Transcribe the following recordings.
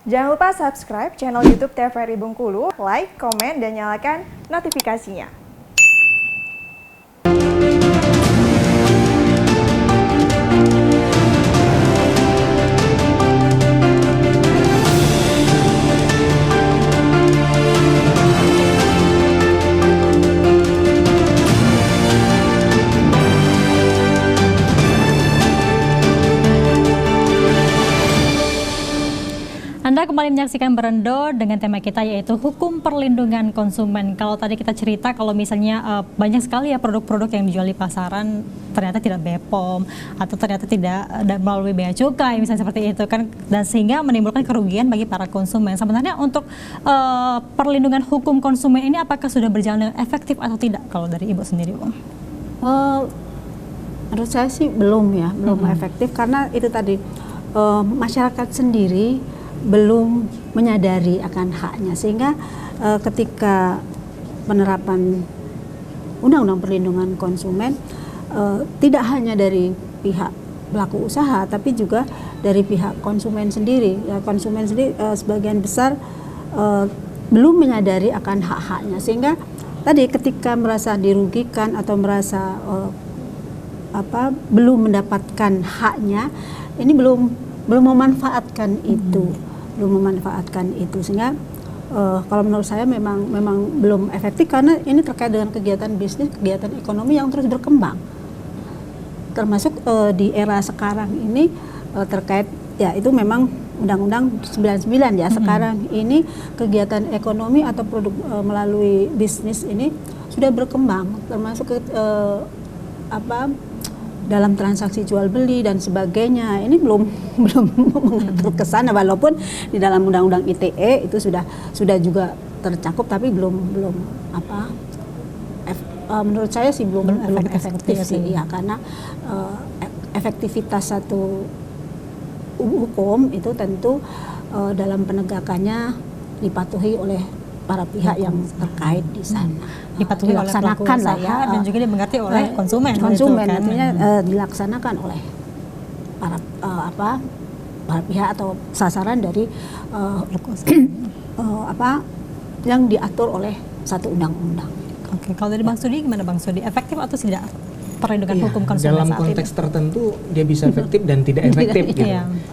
Jangan lupa subscribe channel YouTube TVRI Bengkulu, like, komen, dan nyalakan notifikasinya. Anda kembali menyaksikan Berendo dengan tema kita yaitu hukum perlindungan konsumen. Kalau tadi kita cerita kalau misalnya banyak sekali ya produk-produk yang dijual di pasaran ternyata tidak BPOM atau ternyata tidak melalui bea cukai misalnya seperti itu kan, dan sehingga menimbulkan kerugian bagi para konsumen. Sebenarnya untuk perlindungan hukum konsumen ini apakah sudah berjalan dengan efektif atau tidak kalau dari Ibu sendiri, Bu? Menurut saya sih belum efektif karena itu tadi masyarakat sendiri belum menyadari akan haknya, sehingga ketika penerapan Undang-Undang Perlindungan Konsumen tidak hanya dari pihak pelaku usaha tapi juga dari pihak konsumen sendiri. Ya, konsumen sendiri sebagian besar belum menyadari akan hak-haknya, sehingga tadi ketika merasa dirugikan atau merasa belum mendapatkan haknya, ini belum memanfaatkan itu. Sehingga kalau menurut saya memang belum efektif karena ini terkait dengan kegiatan bisnis, kegiatan ekonomi yang terus berkembang, termasuk di era sekarang ini terkait ya itu memang Undang-Undang 99 ya. Sekarang ini kegiatan ekonomi atau produk melalui bisnis ini sudah berkembang, termasuk dalam transaksi jual beli dan sebagainya. Ini belum mengatur ke sana, walaupun di dalam Undang-Undang ITE itu sudah juga tercakup, tapi belum menurut saya sih belum efektif sih ya, karena efektivitas satu hukum itu tentu dalam penegakannya dipatuhi oleh para pihak yang terkait di sana, dipatuhi oleh pelaku usaha dan juga dimengerti oleh konsumen artinya dilaksanakan oleh para pihak atau sasaran dari yang diatur oleh satu undang-undang. Oke, kalau dari Bang Sudi gimana, Bang Sudi? Efektif atau tidak perlindungan hukum konsumen dalam saat konteks ini? tertentu dia bisa efektif dan tidak efektif gitu.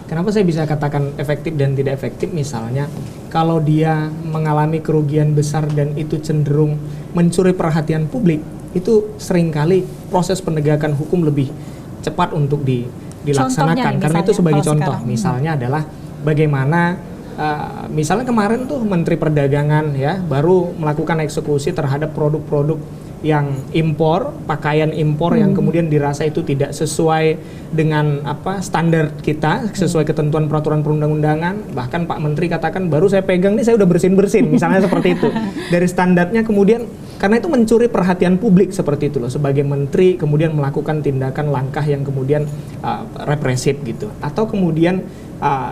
Kenapa saya bisa katakan efektif dan tidak efektif? Misalnya kalau dia mengalami kerugian besar dan itu cenderung mencuri perhatian publik, itu seringkali proses penegakan hukum lebih cepat untuk dilaksanakan. Karena itu sebagai contoh, misalnya adalah bagaimana misalnya kemarin tuh Menteri Perdagangan ya baru melakukan eksekusi terhadap produk-produk yang impor, pakaian impor yang kemudian dirasa itu tidak sesuai dengan standar kita, sesuai ketentuan peraturan perundang-undangan. Bahkan Pak Menteri katakan baru saya pegang nih saya udah bersin-bersin, misalnya seperti itu. Dari standarnya kemudian karena itu mencuri perhatian publik seperti itu loh. Sebagai menteri kemudian melakukan tindakan langkah yang kemudian represif gitu. Atau kemudian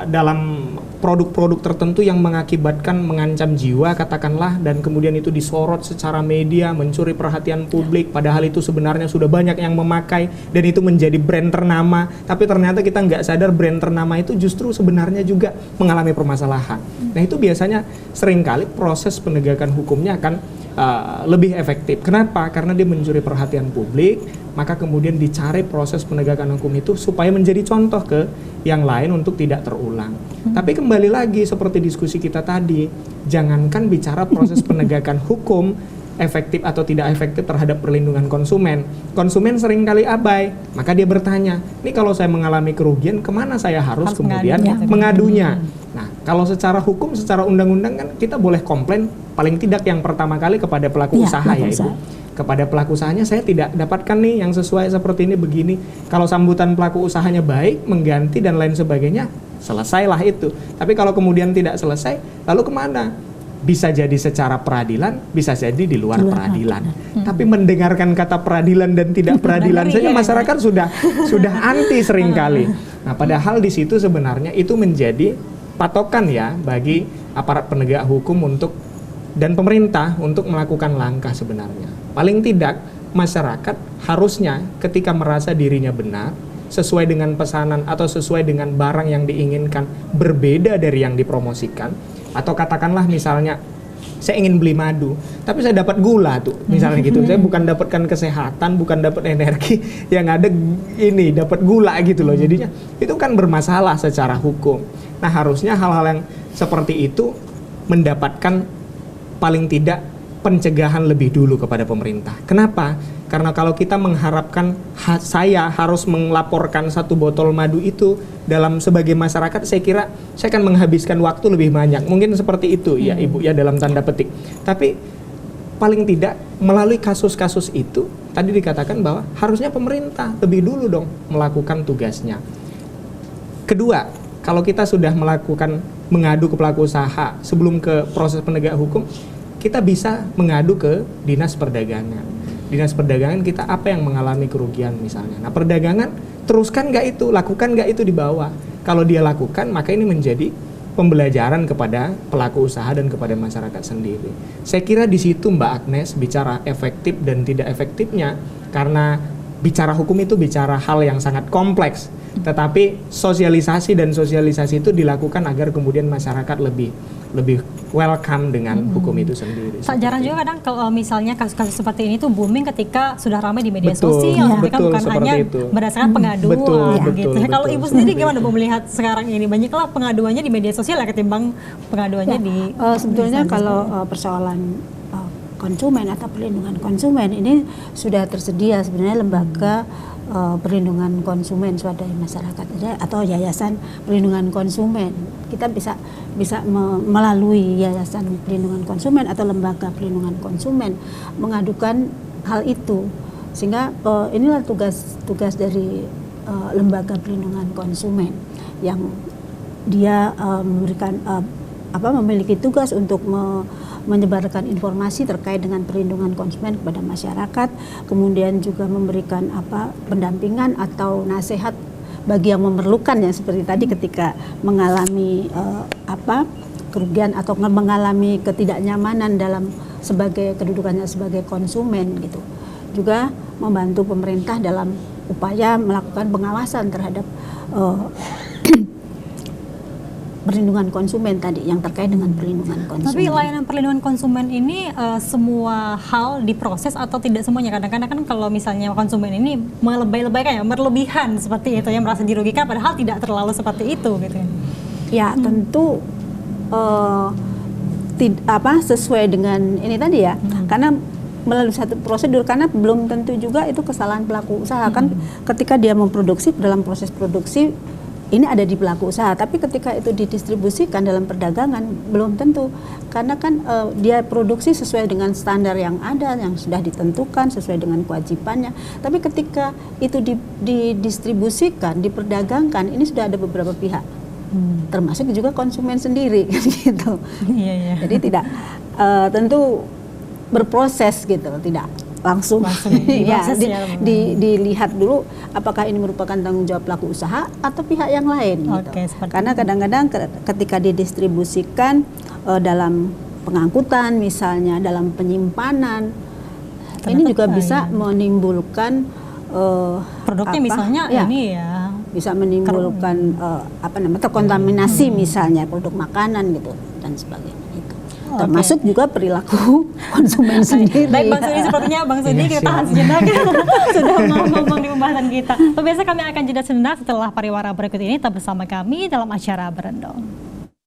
dalam produk-produk tertentu yang mengancam jiwa katakanlah, dan kemudian itu disorot secara media, mencuri perhatian publik, padahal itu sebenarnya sudah banyak yang memakai dan itu menjadi brand ternama, tapi ternyata kita nggak sadar brand ternama itu justru sebenarnya juga mengalami permasalahan. Nah itu biasanya seringkali proses penegakan hukumnya akan lebih efektif. Kenapa? Karena dia mencuri perhatian publik, maka kemudian dicari proses penegakan hukum itu supaya menjadi contoh ke yang lain untuk tidak terulang. Tapi kembali lagi seperti diskusi kita tadi, jangankan bicara proses penegakan hukum efektif atau tidak efektif terhadap perlindungan konsumen. Konsumen seringkali abai, maka dia bertanya, ini kalau saya mengalami kerugian, kemana saya harus kemudian mengadunya? Nah, kalau secara hukum, secara undang-undang kan kita boleh komplain paling tidak yang pertama kali kepada pelaku usaha ya Ibu. Kepada pelaku usahanya saya tidak dapatkan nih yang sesuai seperti ini begini. Kalau sambutan pelaku usahanya baik, mengganti dan lain sebagainya, selesailah itu. Tapi kalau kemudian tidak selesai, lalu kemana? Bisa jadi secara peradilan, bisa jadi di luar peradilan. Tapi mendengarkan kata peradilan dan tidak peradilan saja masyarakat sudah anti seringkali. Nah, padahal di situ sebenarnya itu menjadi patokan ya bagi aparat penegak hukum dan pemerintah untuk melakukan langkah sebenarnya. Paling tidak masyarakat harusnya ketika merasa dirinya benar, sesuai dengan pesanan atau sesuai dengan barang yang diinginkan berbeda dari yang dipromosikan, atau katakanlah misalnya saya ingin beli madu, tapi saya dapat gula tuh, misalnya gitu. Saya bukan dapatkan kesehatan, bukan dapat energi, yang ada ini dapat gula gitu loh. Jadinya itu kan bermasalah secara hukum. Nah, harusnya hal-hal yang seperti itu mendapatkan paling tidak pencegahan lebih dulu kepada pemerintah. Kenapa? Karena kalau kita mengharapkan saya harus melaporkan satu botol madu itu dalam sebagai masyarakat, saya kira saya akan menghabiskan waktu lebih banyak. Mungkin seperti itu ya Ibu ya, dalam tanda petik. Tapi paling tidak melalui kasus-kasus itu tadi dikatakan bahwa harusnya pemerintah lebih dulu dong melakukan tugasnya. Kedua, kalau kita sudah mengadu ke pelaku usaha sebelum ke proses penegak hukum, kita bisa mengadu ke Dinas Perdagangan. Dinas Perdagangan kita apa yang mengalami kerugian misalnya. Nah, perdagangan teruskan nggak itu, lakukan nggak itu di bawah. Kalau dia lakukan, maka ini menjadi pembelajaran kepada pelaku usaha dan kepada masyarakat sendiri. Saya kira di situ Mbak Agnes bicara efektif dan tidak efektifnya, karena bicara hukum itu bicara hal yang sangat kompleks. Tetapi sosialisasi itu dilakukan agar kemudian masyarakat lebih welcome dengan hukum itu sendiri. Tak jarang juga kadang kalau misalnya kasus-kasus seperti ini tuh booming ketika sudah ramai di media Betul, sosial, ya. mereka bukan hanya itu. berdasarkan pengaduan gitu. Betul. Kalau Ibu sendiri gimana Bu melihat sekarang ini? Banyaklah pengaduannya di media sosial ya ketimbang pengaduannya di sebetulnya kalau persoalan konsumen atau perlindungan konsumen ini sudah tersedia sebenarnya lembaga perlindungan konsumen swadaya masyarakat atau yayasan perlindungan konsumen. Kita bisa melalui yayasan perlindungan konsumen atau lembaga perlindungan konsumen mengadukan hal itu, sehingga inilah tugas dari lembaga perlindungan konsumen yang dia memberikan memiliki tugas untuk menyebarkan informasi terkait dengan perlindungan konsumen kepada masyarakat, kemudian juga memberikan pendampingan atau nasihat bagi yang memerlukan, ya seperti tadi ketika mengalami kerugian atau mengalami ketidaknyamanan dalam sebagai kedudukannya sebagai konsumen gitu. Juga membantu pemerintah dalam upaya melakukan pengawasan terhadap perlindungan konsumen tadi yang terkait dengan perlindungan konsumen. Tapi layanan perlindungan konsumen ini semua hal diproses atau tidak semuanya? Kadang-kadang kan kalau misalnya konsumen ini melebay-lebaykan ya, berlebihan seperti itu, yang merasa dirugikan padahal tidak terlalu seperti itu gitu ya. Ya tentu sesuai dengan ini tadi ya, karena melalui satu prosedur, karena belum tentu juga itu kesalahan pelaku usaha kan ketika dia memproduksi, dalam proses produksi ini ada di pelaku usaha, tapi ketika itu didistribusikan dalam perdagangan belum tentu, karena kan dia produksi sesuai dengan standar yang ada, yang sudah ditentukan sesuai dengan kewajibannya. Tapi ketika itu didistribusikan, diperdagangkan, ini sudah ada beberapa pihak, termasuk juga konsumen sendiri, gitu. Jadi tidak tentu berproses gitu, tidak langsung ya, dilihat dulu apakah ini merupakan tanggung jawab pelaku usaha atau pihak yang lain gitu. Karena kadang-kadang ketika didistribusikan dalam pengangkutan misalnya, dalam penyimpanan, ini juga bisa menimbulkan produknya misalnya ini ya bisa menimbulkan terkontaminasi misalnya produk makanan gitu dan sebagainya. Termasuk juga perilaku konsumen sendiri. Baik Bang Sudi, sepertinya Bang Sudi kita tahan sejenak sudah ngomong di pembahasan kita. Pemirsa, kami akan jeda sejenak setelah pariwara berikut ini. Tetap bersama kami dalam acara Berendong.